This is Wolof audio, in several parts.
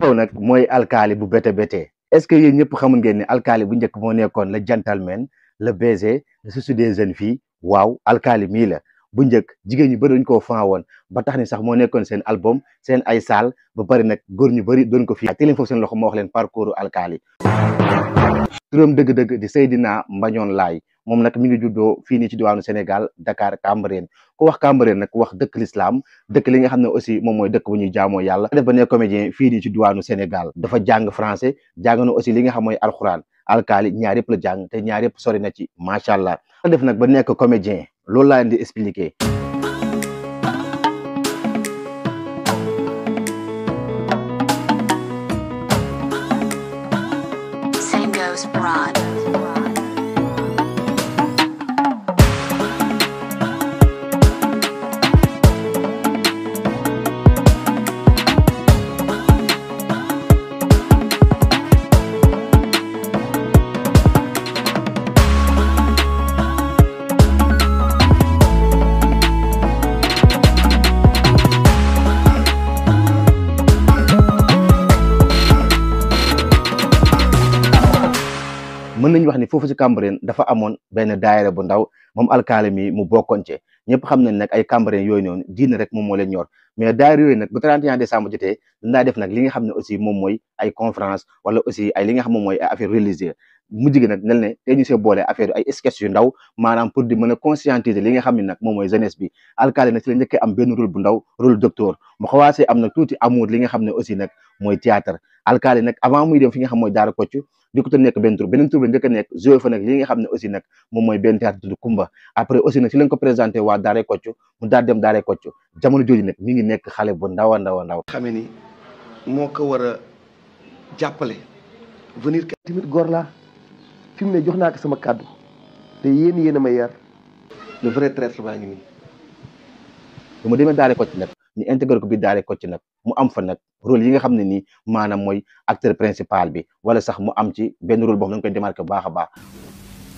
xew nag mooy alkaali bu bete bete est-ce que yéen ñëpp xamul ngeen ne alkaali bu njëkk moo nekkoon le gentleman le baiser le souci des jeunes filles waaw alkaali mii la bu njëkk jigéen ñu bëri dañ koo fan woon ba tax ni sax moo nekkoon seen album seen ay saal ba bëri nag góor ñu bëri doon ko fii te leen foofu seen loxo moo wax leen parcours alkaali turam dëgg-dëgg di Seydina Mbañoon Laay moom nag mi ngi juddoo fii nii ci diwaanu Sénégal Dakar Cambérène ku wax Cambérène nag wax dëkk l'islam dëkk li nga xam ne aussi moom mooy dëkk bu ñuy jaamoo yàlla def ba nekk comédien fii nii ci diwaanu Sénégal dafa jàng français jàng na aussi li nga xam mooy alxuraan alkaali ñaar yëpp la jàng te ñaar yëpp sori na ci macha allah def nag ba nekk comédien loolu laa leen di expliquer mën nañu wax ni foofu ci Cambérène dafa amoon benn daayira bu ndaw moom alkaali mi mu bokkoon ci ñëpp xam nañ nag ay Cambérène yooyu noonu diine rek moom moo leen ñor mais daayira yooyu nag bu 31 décembre jotee dinaa def nag li nga xam ne aussi moom mooy ay conférence wala aussi ay li nga xam moom mooy ay affaire religieuse mujj gi nag nel ne tey ñu see boole affaire ay sketch yu ndaw maanaam pour di mën a conscientiser li nga xam ne nag moom mooy jeunesse bi alkaali nag ci la njëkkee am benn rôle bu ndaw rôle docteur mu xawaasee am nag tuuti amour li nga xam ne aussi nag mooy théâtre alkaali nag avant muy dem fi nga xam mooy daara Kocc di ko ta nekk benn tur beneen tur bi njëkk a nekk joué fa nag li nga xam ne aussi nag moom mooy benn théâtre tudd Kumba après aussi nag ci lañ ko présenté waa daara Kocc mu daal dem daara Kocc jamono jooju nag mi ngi nekk xale bu ndaw a ndaw a ndaw xamee ni moo ko war a jàppale venir tamit góor laa fi mu ne jox naa ko sama kàddu te yéen a ma yar le vrai traître baa ngi nii bu ma demee daara Kocc nag ñu intégré ko bi daara Kocc nag mu am fa nag rôle yi nga xam ne nii maanaam mooy acteur principal bi wala sax mu am ci benn rôle boo xam ne dañ koy démarqué bu baax a baax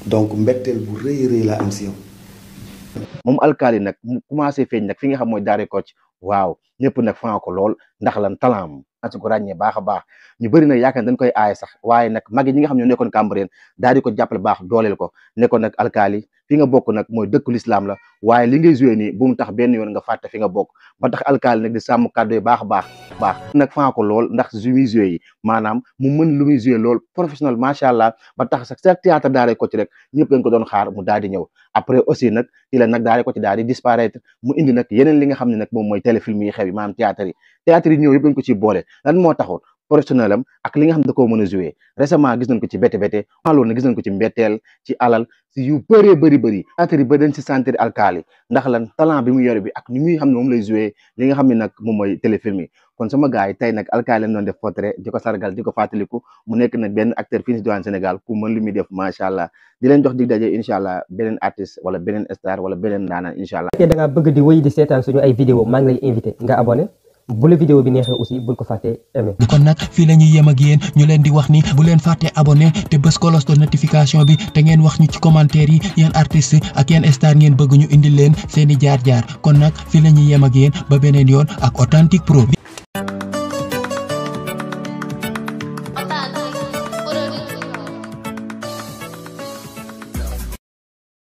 donc mbetteel bu rëy rëy laa am si yow moom alkaali nag mu commencé feeñ nag fi nga xam mooy daara Kocc waaw ñëpp nag fan ko lool ndax lan talent ci ko ràññee baax a baax ñu bëri nag yaakaar dañ koy aaye sax waaye nag mag yi ñi nga xam ñoo nekkoon Cambérène daal di ko jàppale baax dooleel ko nekkoon nag alkaali fi nga bokk nag mooy dëkku l'islam la waaye li ngay joué nii bu mu tax benn yoon nga fàtte fi nga bokk ba tax alkaali nag di sàmm kàddu yi baax a baax nag fan ko lool ndax ju muy joué yi maanaam mu mën lu muy joué lool professionnel macha allah ba tax sax chaque théâtre daara Kocc rek ñëpp dañ ko doon xaar mu daal di ñëw après aussi nag ci la nag daara Kocc daal di disparaître mu indi nag yeneen li nga xam ne nag moom mooy téléfilm yi xew yi maanaam théâtre yi ñëw yëpp dañ ko ci boole lan moo taxoon professionnel am ak li nga xam ne da koo mën a joué récemment gis nañ ko ci bete bete loolu nag gis nañ ko ci mbetteel ci alal si yu bëree bëri théâtre yi ba dañ si sentir alkaali ndax lan talent bi mu yore bi ak ni muy xam ne moom lay joué li nga xam ne nag moom mooy téléfilm yi kon sama gars yi tey nag alkaali lañ doon def portrait di ko sargal di ko fàttaliku mu nekk nag benn acteur fii si diwaan Sénégal ku mën li muy def macha allah di leen jox dig daje incha allah beneen artiste wala beneen star wala beneen ndaanaan incha allah. da ngaa bëgg di wéy di seetaan suñu ay vidéo maa ngi lay invité nga abonné bu la vidéo bi neexee aussi bul ko fàtte aimé. kon nag fii la ñuy yem ak yéen ñu leen di wax ni bu leen fàtte abonné te bës cloche de notification bi te ngeen wax ñu ci commentaire yi yeen artiste ak yeen star ngeen bëgg ñu indil leen seeni jaar-jaar kon nag fii la ñuy yem ak yéen ba beneen yoon ak Authentique Pro.